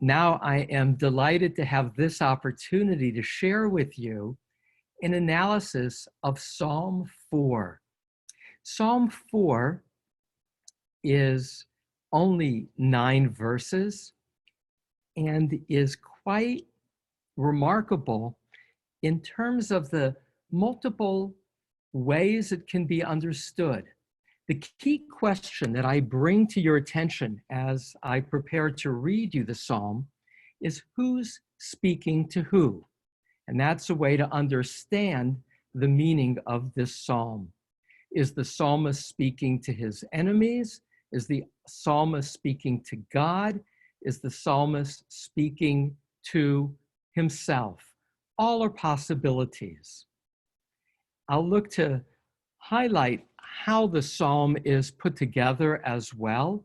Now I am delighted to have this opportunity to share with you an analysis of Psalm 4. Psalm 4 is only 9 verses and is quite remarkable in terms of the multiple ways it can be understood. The key question that I bring to your attention as I prepare to read you the psalm is who's speaking to who? And that's a way to understand the meaning of this psalm. Is the psalmist speaking to his enemies? Is the psalmist speaking to God? Is the psalmist speaking to himself? All are possibilities. I'll look to highlight how the psalm is put together as well,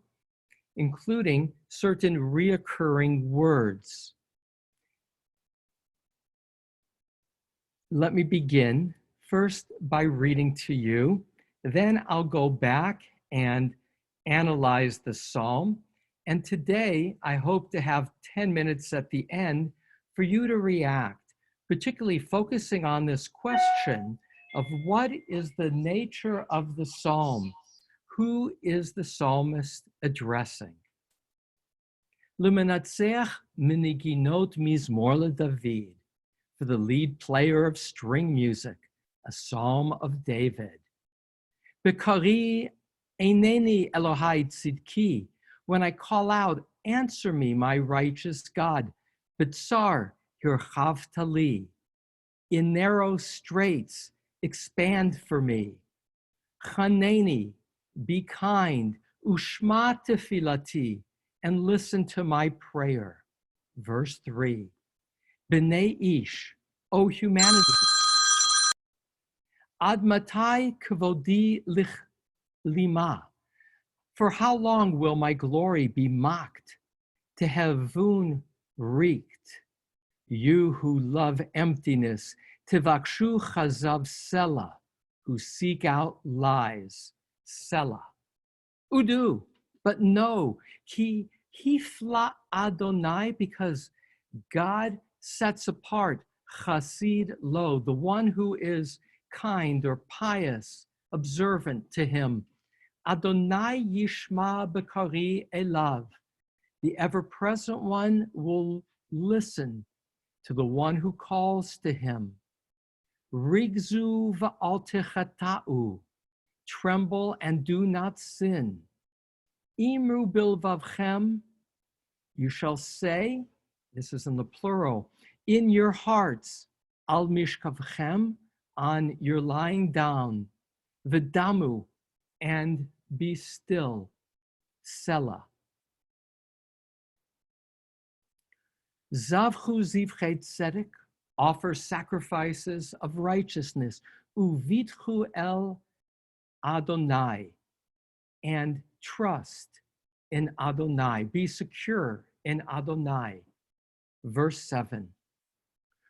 including certain reoccurring words. Let me begin first by reading to you. Then I'll go back and analyze the psalm. And today, I hope to have 10 minutes at the end for you to react, particularly focusing on this question of what is the nature of the psalm? Who is the psalmist addressing? L'menatzeach miniginot mizmor LeDavid, for the lead player of string music, a psalm of David. Bekari eineni Elohai tzidki, when I call out, answer me, my righteous God. B'tsar hirchavta li, in narrow straits, expand for me. Chaneni, be kind, ushma tefilati, and listen to my prayer. Verse 3, B'nei ish, O humanity, ad matai kavodi lima, for how long will my glory be mocked? Tehevun wreaked. You who love emptiness, tivakshu chazav sela, who seek out lies, sela. Udu, but no, he fla Adonai, because God sets apart chasid lo, the one who is kind or pious, observant to him. Adonai yishma bekari elav, the ever-present one will listen to the one who calls to him. Rigzu va'al techata'u, tremble and do not sin. Imru bilvavchem, you shall say, this is in the plural, in your hearts, al mishkavchem, on your lying down, v'damu, and be still, Selah. Zavchu zivchei tzedek, offer sacrifices of righteousness, uvitchu el Adonai, and trust in Adonai, be secure in Adonai. Verse 7,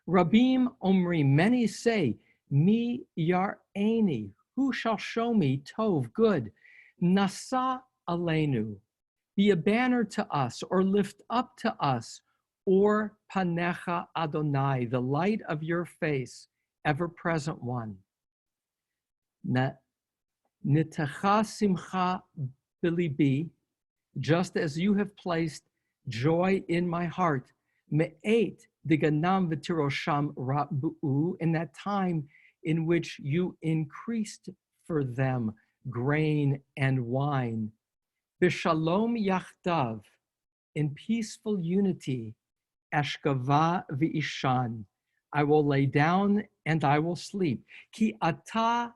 Rabim omri, many say, mi yar'eni, who shall show me tov, good, nasa aleinu, be a banner to us, or lift up to us, or panecha Adonai, the light of your face, ever-present one. Nitecha simcha bilibi, just as you have placed joy in my heart, me'et diganam v'tirosham rabu'u, in that time in which you increased for them grain and wine. B'shalom yachdav, in peaceful unity, ashkava v'ishan, I will lay down and I will sleep. Ki ata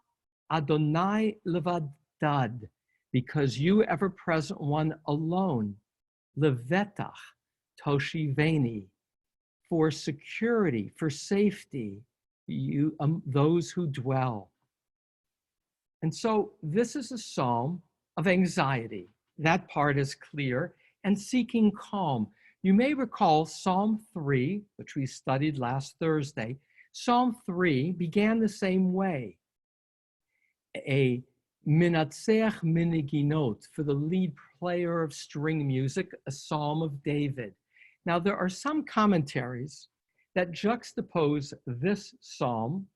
Adonai levadad, because you ever-present one alone, levetach toshiveni, for security, for safety, you those who dwell. And so this is a psalm of anxiety. That part is clear, and seeking calm. You may recall Psalm 3, which we studied last Thursday. Psalm 3 began the same way. A minatzeach miniginot, for the lead player of string music, a psalm of David. Now, there are some commentaries that juxtapose this psalm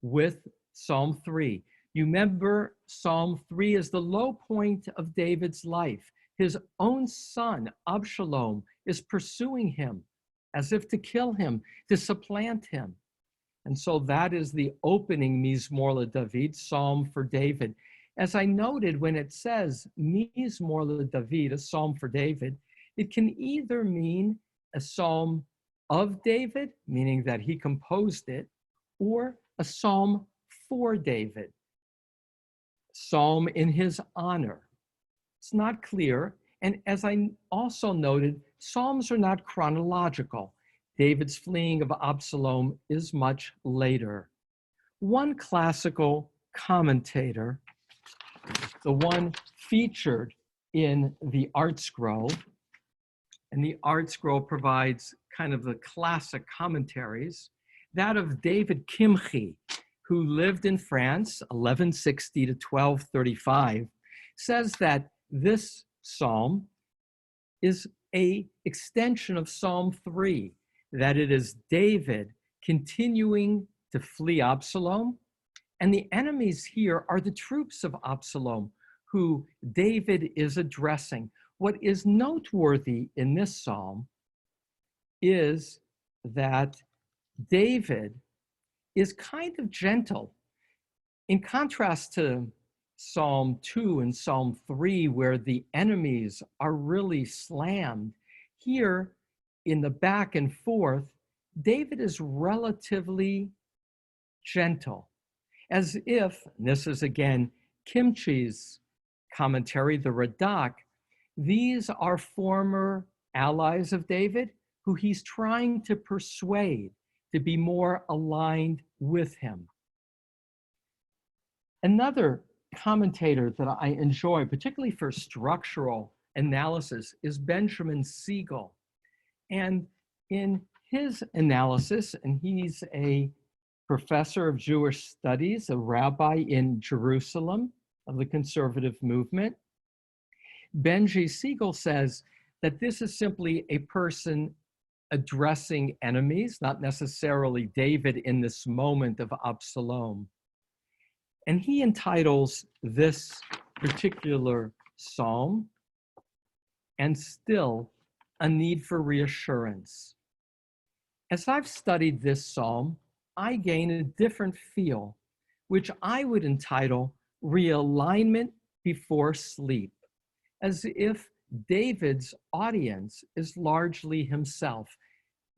with Psalm 3. You remember Psalm 3 is the low point of David's life. His own son, Absalom, is pursuing him as if to kill him, to supplant him. And so that is the opening Mizmor LeDavid, Psalm for David. As I noted, when it says Mizmor LeDavid, a psalm for David, it can either mean a psalm of David, meaning that he composed it, or a psalm for David, psalm in his honor. It's not clear. And as I also noted, psalms are not chronological. David's fleeing of Absalom is much later. One classical commentator, the one featured in the Art Scroll, and the Art Scroll provides kind of the classic commentaries, that of David Kimchi, who lived in France, 1160 to 1235, says that this psalm is an extension of Psalm 3, that it is David continuing to flee Absalom, and the enemies here are the troops of Absalom, who David is addressing. What is noteworthy in this psalm is that David is kind of gentle. In contrast to Psalm 2 and Psalm 3, where the enemies are really slammed, here in the back and forth, David is relatively gentle, as if, and this is again Kimchi's commentary, the Radak, these are former allies of David who he's trying to persuade to be more aligned with him. Another commentator that I enjoy, particularly for structural analysis, is Benjamin Siegel. And in his analysis, and he's a professor of Jewish studies, a rabbi in Jerusalem of the conservative movement, Benji Siegel says that this is simply a person addressing enemies, not necessarily David in this moment of Absalom. And he entitles this particular psalm, "And Still a Need for Reassurance." As I've studied this psalm, I gain a different feel, which I would entitle Realignment Before Sleep, as if David's audience is largely himself,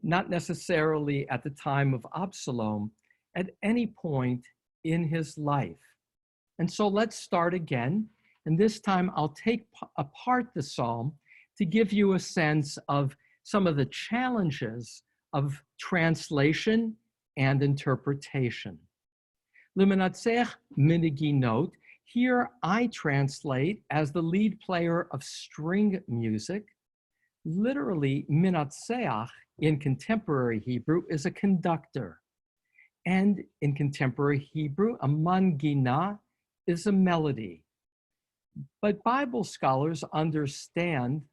not necessarily at the time of Absalom, at any point in his life. And so let's start again. And this time I'll take apart the psalm to give you a sense of some of the challenges of translation and interpretation. L'menatzeach miniginot. Here I translate as the lead player of string music. Literally, menatzeach in contemporary Hebrew is a conductor. And in contemporary Hebrew, a mangina is a melody. But Bible scholars understand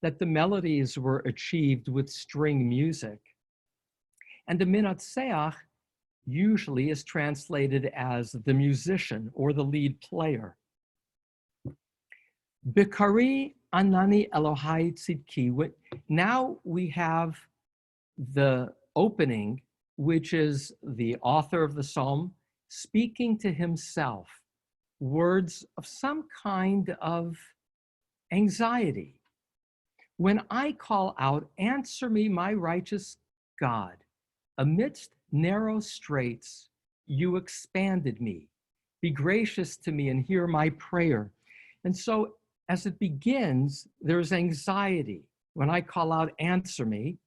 that the melodies were achieved with string music. And the menatzeach usually is translated as the musician or the lead player. Bikari anani Elohai tzidki. Now we have the opening, which is the author of the psalm speaking to himself, words of some kind of anxiety. When I call out, answer me, my righteous God. Amidst narrow straits, you expanded me. Be gracious to me and hear my prayer. And so as it begins, there's anxiety. When I call out, answer me.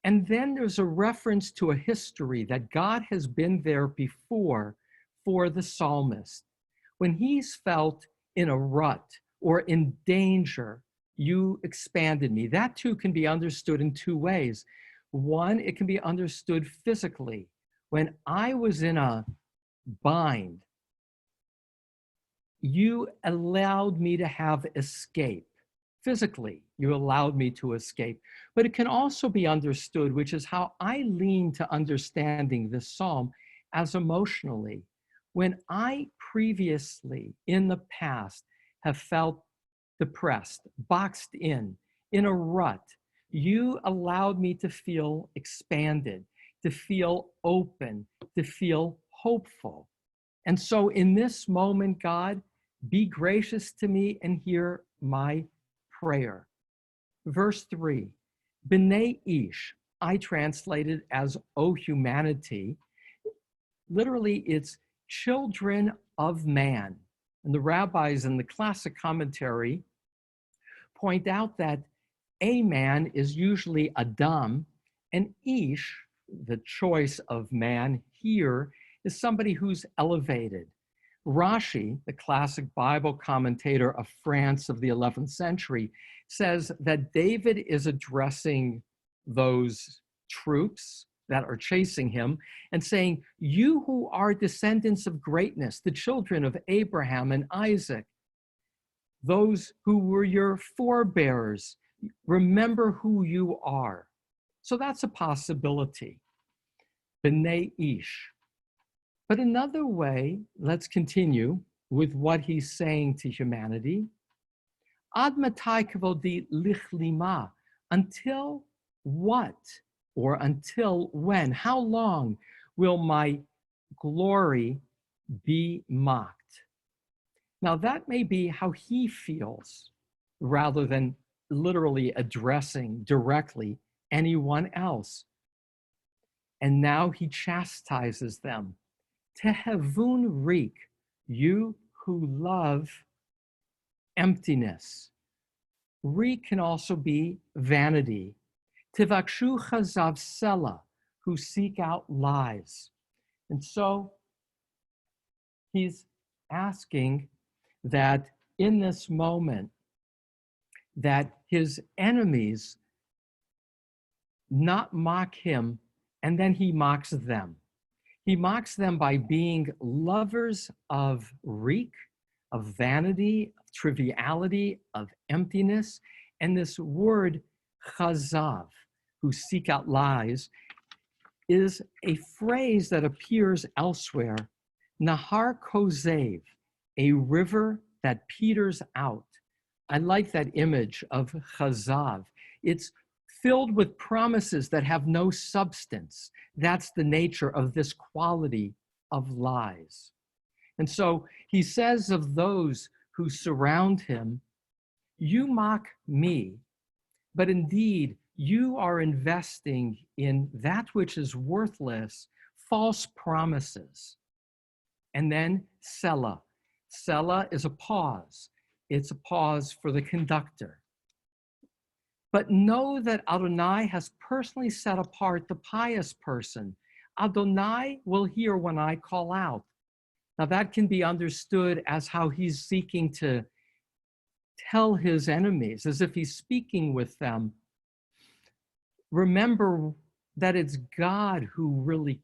And then there's a reference to a history that God has been there before for the psalmist. When he's felt in a rut or in danger, you expanded me. That too can be understood in two ways. One, it can be understood physically. When I was in a bind, you allowed me to have escape. physically. You allowed me to escape. But it can also be understood, which is how I lean to understanding this psalm, as emotionally. When I previously, in the past, have felt depressed, boxed in a rut, you allowed me to feel expanded, to feel open, to feel hopeful. And so in this moment, God, be gracious to me and hear my prayer. Verse 3, B'nai Ish, I translated as O humanity. Literally, it's children of man. And the rabbis in the classic commentary point out that a man is usually Adam, and Ish, the choice of man here, is somebody who's elevated. Rashi, the classic Bible commentator of France of the 11th century, says that David is addressing those troops that are chasing him and saying, you who are descendants of greatness, the children of Abraham and Isaac, those who were your forebears, remember who you are. So that's a possibility. B'nai Ish. But another way, let's continue with what he's saying to humanity. Ad matai kavodi lichlima, until what, or until when, how long will my glory be mocked? Now that may be how he feels, rather than literally addressing directly anyone else. And now he chastises them. Tehevun rik, you who love emptiness. Rik can also be vanity. Tivakshu chazav sela, who seek out lies. And so he's asking that in this moment, that his enemies not mock him, and then he mocks them. He mocks them by being lovers of reek, of vanity, of triviality, of emptiness. And this word chazav, who seek out lies, is a phrase that appears elsewhere. Nahar kozev, a river that peters out. I like that image of chazav. It's filled with promises that have no substance. That's the nature of this quality of lies. And so he says of those who surround him, you mock me, but indeed you are investing in that which is worthless, false promises. And then Selah. Selah is a pause. It's a pause for the conductor. But know that Adonai has personally set apart the pious person. Adonai will hear when I call out. Now that can be understood as how he's seeking to tell his enemies, as if he's speaking with them. Remember that it's God who really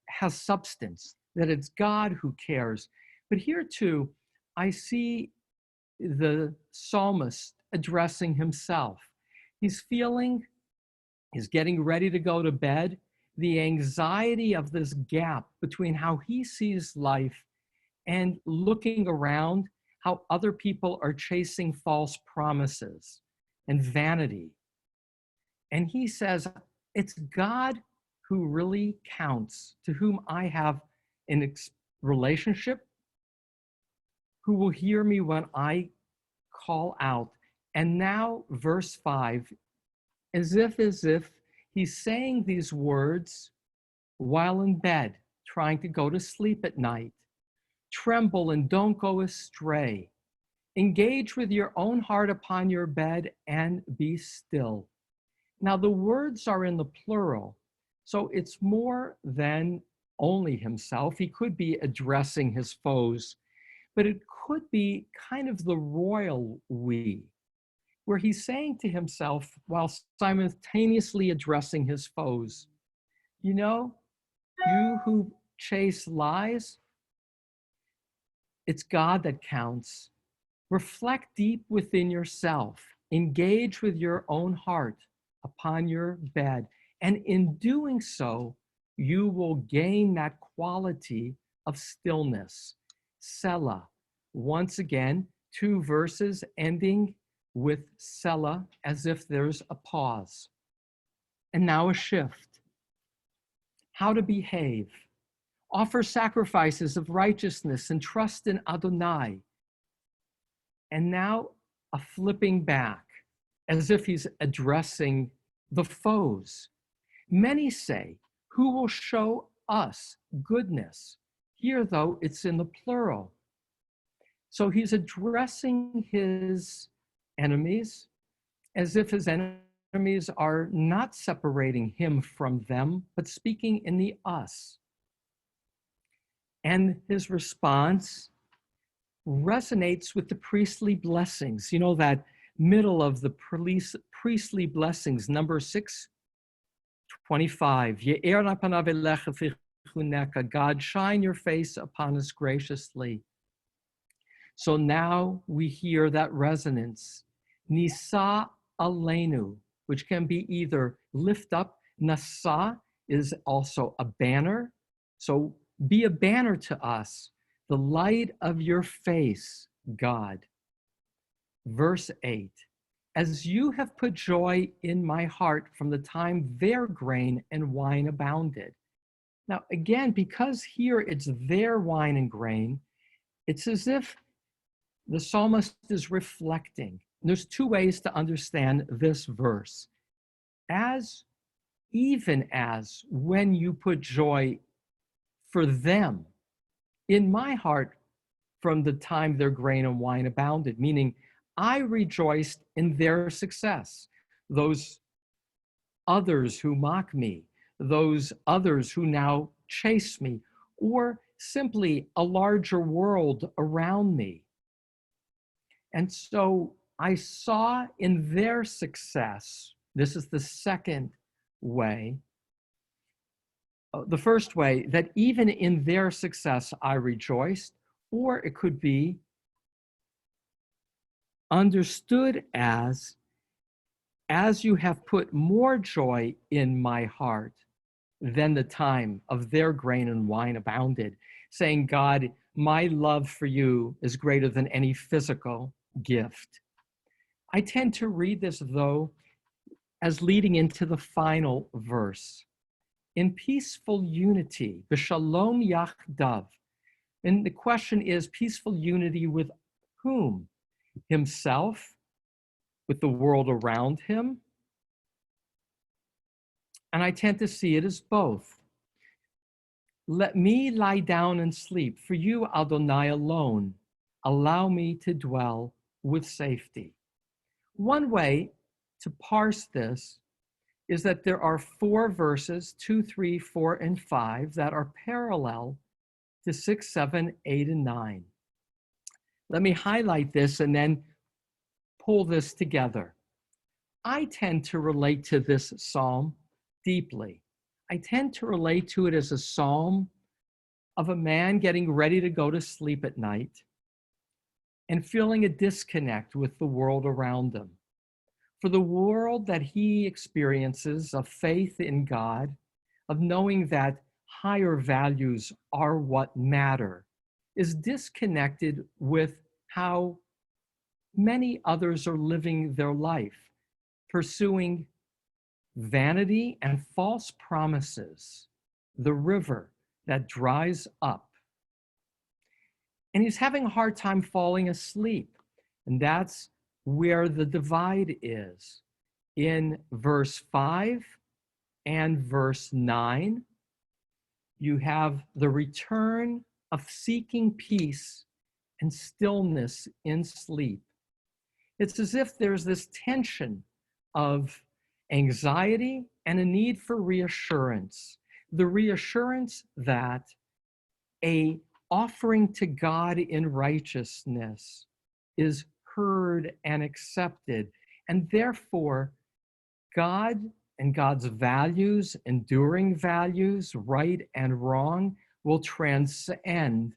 has substance, that it's God who cares. But here too, I see the psalmist addressing himself. He's getting ready to go to bed. The anxiety of this gap between how he sees life and looking around, how other people are chasing false promises and vanity. And he says, it's God who really counts, to whom I have a relationship, who will hear me when I call out. And now verse 5, as if he's saying these words while in bed, trying to go to sleep at night. Tremble and don't go astray. Engage with your own heart upon your bed and be still. Now the words are in the plural, so it's more than only himself. He could be addressing his foes, but it could be kind of the royal we, where he's saying to himself while simultaneously addressing his foes, you know, you who chase lies, it's God that counts. Reflect deep within yourself. Engage with your own heart upon your bed. And in doing so, you will gain that quality of stillness. Selah. Once again, two verses ending with Selah as if there's a pause. And now a shift. How to behave. Offer sacrifices of righteousness and trust in Adonai. And now a flipping back, as if he's addressing the foes. Many say, who will show us goodness? Here, though, it's in the plural. So he's addressing his enemies as if his enemies are not separating him from them, but speaking in the us. And his response resonates with the priestly blessings. You know, that middle of the priestly blessings, number 625. God, shine your face upon us graciously. So now we hear that resonance. Nisa aleinu, which can be either lift up. Nasa is also a banner. So be a banner to us, the light of your face, God. Verse 8, as you have put joy in my heart from the time their grain and wine abounded. Now, again, because here it's their wine and grain, it's as if the psalmist is reflecting. And there's two ways to understand this verse. Even as when you put joy for them in my heart from the time their grain and wine abounded, meaning I rejoiced in their success. Those others who mock me, those others who now chase me, or simply a larger world around me. And so I saw in their success, this is the second way, the first way, that even in their success I rejoiced, or it could be understood as you have put more joy in my heart than the time of their grain and wine abounded, saying, God, my love for you is greater than any physical gift. I tend to read this, though, as leading into the final verse. In peaceful unity, b'shalom yachdav. And the question is, peaceful unity with whom? Himself, with the world around him? And I tend to see it as both. Let me lie down and sleep. For you, Adonai, alone, allow me to dwell with safety. One way to parse this is that there are 4 verses, 2, 3, 4, and 5, that are parallel to 6, 7, 8, and 9. Let me highlight this and then pull this together. I tend to relate to this psalm deeply. I tend to relate to it as a psalm of a man getting ready to go to sleep at night and feeling a disconnect with the world around him. For the world that he experiences of faith in God, of knowing that higher values are what matter, is disconnected with how many others are living their life, pursuing vanity and false promises, the river that dries up. And he's having a hard time falling asleep. And that's where the divide is. In verse 5 and verse 9, you have the return of seeking peace and stillness in sleep. It's as if there's this tension of anxiety and a need for reassurance. The reassurance that a offering to God in righteousness is heard and accepted, and therefore God and God's values, enduring values, right and wrong, will transcend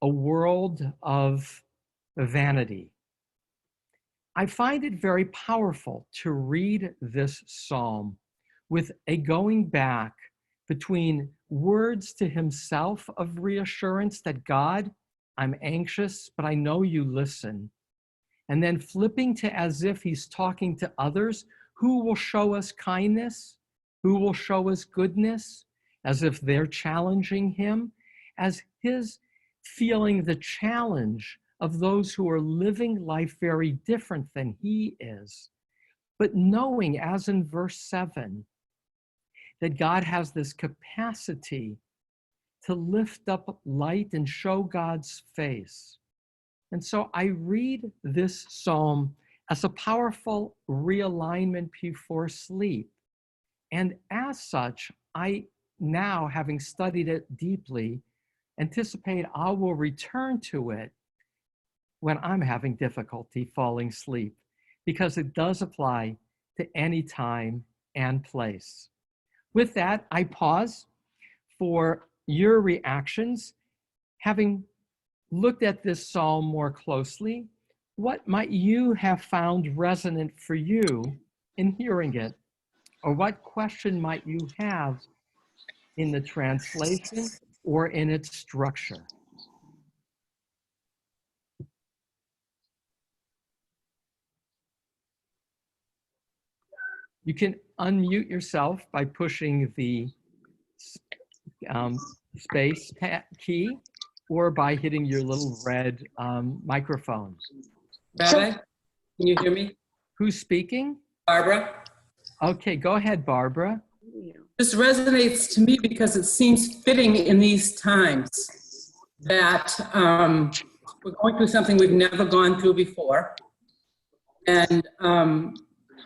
a world of vanity. I find it very powerful to read this psalm with a going back between words to himself of reassurance that God, I'm anxious, but I know you listen. And then flipping to as if he's talking to others who will show us kindness, who will show us goodness, as if they're challenging him, as his feeling the challenge of those who are living life very different than he is. But knowing, as in verse 7, that God has this capacity to lift up light and show God's face. And so I read this psalm as a powerful realignment before sleep. And as such, I now, having studied it deeply, anticipate I will return to it when I'm having difficulty falling asleep, because it does apply to any time and place. With that, I pause for your reactions. Having looked at this psalm more closely, what might you have found resonant for you in hearing it? Or what question might you have in the translation or in its structure? You can unmute yourself by pushing the space key or by hitting your little red microphone. Rabbi, can you hear me? Who's speaking? Barbara. Okay, go ahead, Barbara. This resonates to me because it seems fitting in these times that we're going through something we've never gone through before. And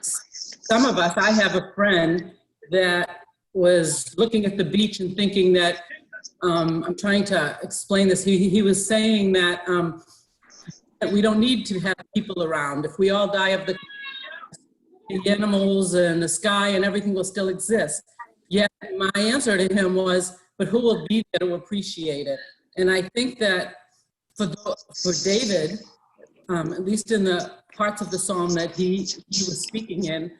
some of us, I have a friend that was looking at the beach and thinking that, I'm trying to explain this, he was saying that we don't need to have people around. If we all die of the animals and the sky and everything will still exist. Yet my answer to him was, but who will be there to appreciate it? And I think that for David, at least in the parts of the psalm that he was speaking in,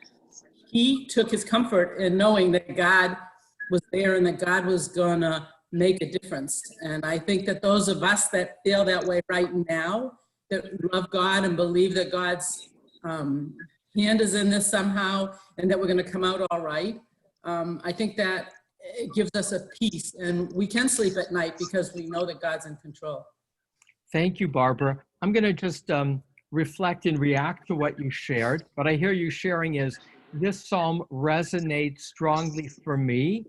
he took his comfort in knowing that God was there and that God was gonna make a difference. And I think that those of us that feel that way right now, that love God and believe that God's hand is in this somehow and that we're gonna come out all right, I think that it gives us a peace and we can sleep at night because we know that God's in control. Thank you, Barbara. I'm gonna just reflect and react to what you shared. What I hear you sharing is this psalm resonates strongly for me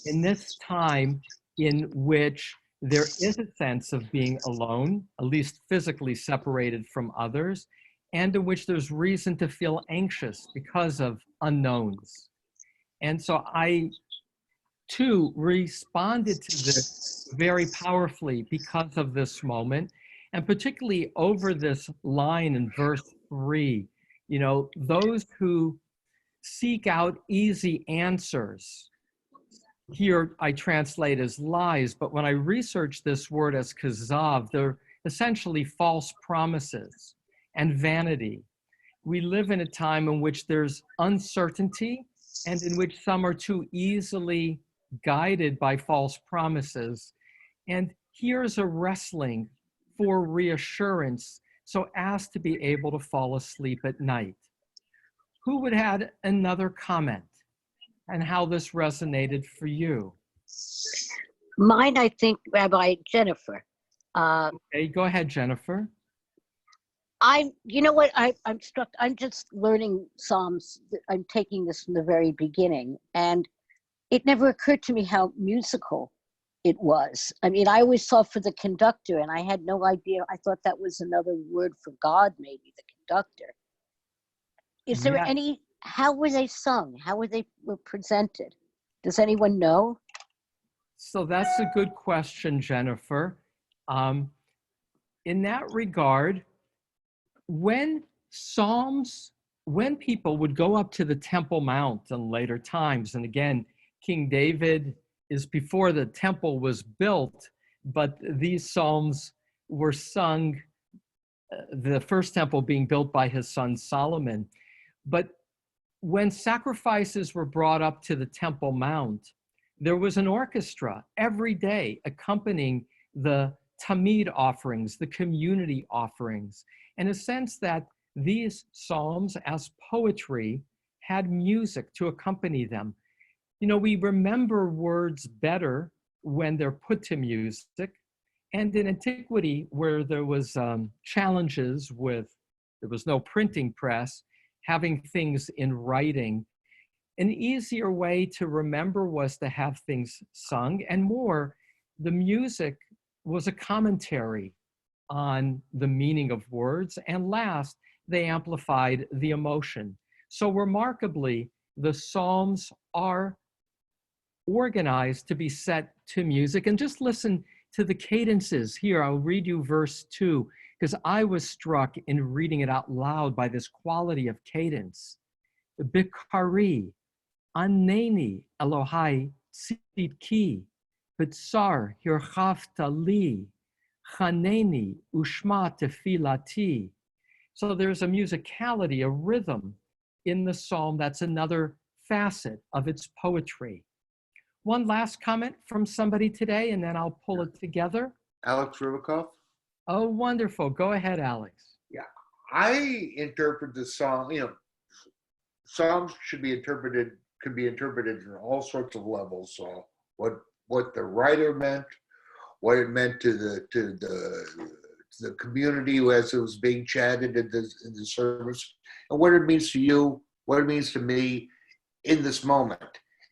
in this time in which there is a sense of being alone, at least physically separated from others, and in which there's reason to feel anxious because of unknowns. And so I, too, responded to this very powerfully because of this moment, and particularly over this line in verse 3, you know, those who seek out easy answers. Here I translate as lies, but when I research this word as kazav, they're essentially false promises and vanity. We live in a time in which there's uncertainty and in which some are too easily guided by false promises. And here's a wrestling for reassurance so as to be able to fall asleep at night. Who would add another comment and how this resonated for you? Mine, I think, Rabbi Jennifer. Okay, go ahead, Jennifer. You know what, I'm struck, I'm just learning Psalms. I'm taking this from the very beginning, and it never occurred to me how musical it was. I mean, I always saw for the conductor, and I had no idea. I thought that was another word for God, maybe, the conductor. Is there any, how were they sung? How were they presented? Does anyone know? So that's a good question, Jennifer. In that regard, when people would go up to the Temple Mount in later times, and again, King David is before the temple was built, but these psalms were sung the first temple being built by his son Solomon. But when sacrifices were brought up to the Temple Mount, there was an orchestra every day accompanying the Tamid offerings, the community offerings, in a sense that these psalms as poetry had music to accompany them. You know, we remember words better when they're put to music. And in antiquity, where there was challenges with, there was no printing press, having things in writing, an easier way to remember was to have things sung, and more, the music was a commentary on the meaning of words, and last, they amplified the emotion. So remarkably, the Psalms are organized to be set to music. And just listen to the cadences. Here, I'll read you verse 2, because I was struck in reading it out loud by this quality of cadence. Bikari, Aneni Elohai Tzidki, Bitsar Hirchavta Li, Chaneni Ushma Tefilati. So there's a musicality, a rhythm in the psalm that's another facet of its poetry. One last comment from somebody today, and then I'll pull it together. Alex Rubikoff. Oh, wonderful. Go ahead, Alex. Yeah, I interpret the psalm, psalms could be interpreted in all sorts of levels. So what the writer meant, what it meant to the community as it was being chanted in the service, and what it means to you, what it means to me in this moment.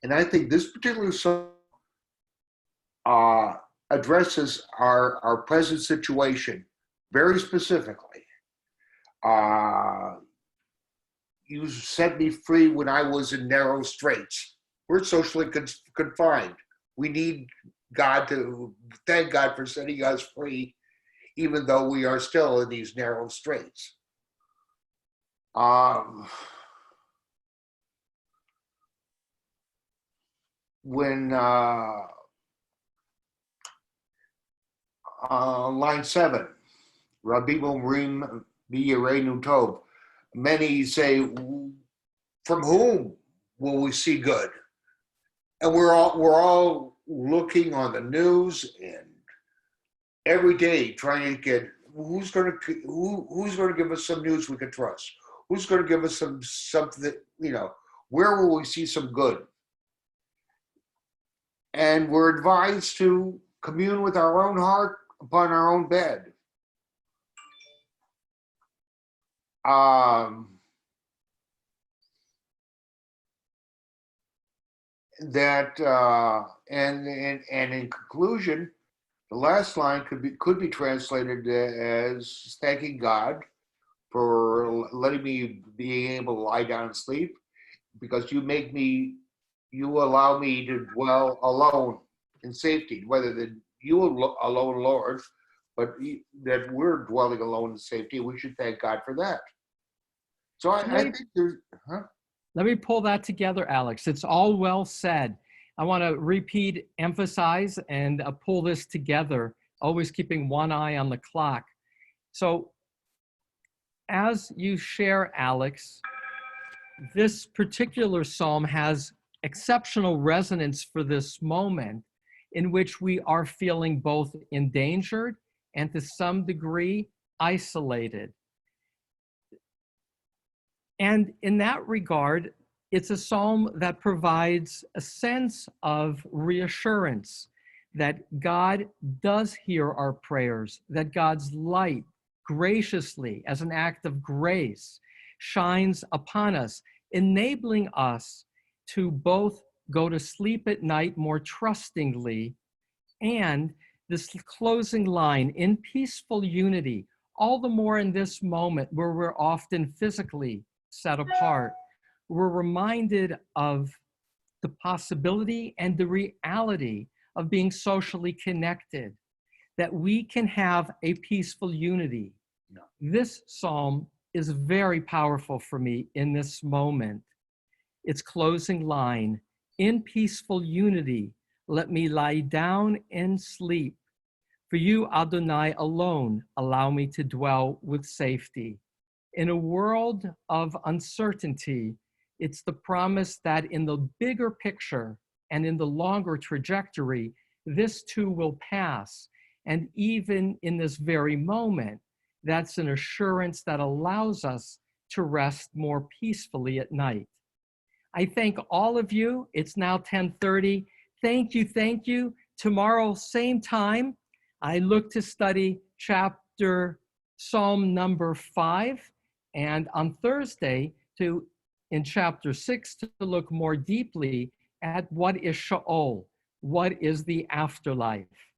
And I think this particular song addresses our present situation very specifically. You set me free when I was in narrow straits. We're socially confined. We need God to thank God for setting us free, even though we are still in these narrow straits. When line 7, Rabbi Omrim B'Yareinu Tov, many say, from whom will we see good? And we're all looking on the news and every day trying to get who's going to give us some news we can trust? Who's going to give us something that, where will we see some good? And we're advised to commune with our own heart upon our own bed. And in conclusion, the last line could be translated as thanking God for letting me be able to lie down and sleep, because you allow me to dwell alone in safety, whether that you alone, Lord, but that we're dwelling alone in safety. We should thank God for that. So I think there's, Let me pull that together, Alex. It's all well said. I want to repeat, emphasize, and pull this together, always keeping one eye on the clock. So as you share, Alex, this particular psalm has exceptional resonance for this moment in which we are feeling both endangered and to some degree isolated. And in that regard, it's a psalm that provides a sense of reassurance that God does hear our prayers, that God's light graciously, as an act of grace, shines upon us, enabling us to both go to sleep at night more trustingly, and this closing line, in peaceful unity, all the more in this moment where we're often physically set apart. We're reminded of the possibility and the reality of being socially connected, that we can have a peaceful unity. No. This psalm is very powerful for me in this moment. Its closing line, in peaceful unity, let me lie down and sleep, For you, Adonai, alone allow me to dwell with safety. In a world of uncertainty, it's the promise that in the bigger picture and in the longer trajectory, this too will pass. And even in this very moment, that's an assurance that allows us to rest more peacefully at night. I thank all of you. It's now 10:30. Thank you, thank you. Tomorrow, same time, I look to study Psalm number 5, and on Thursday, in chapter 6, to look more deeply at what is Sheol, what is the afterlife.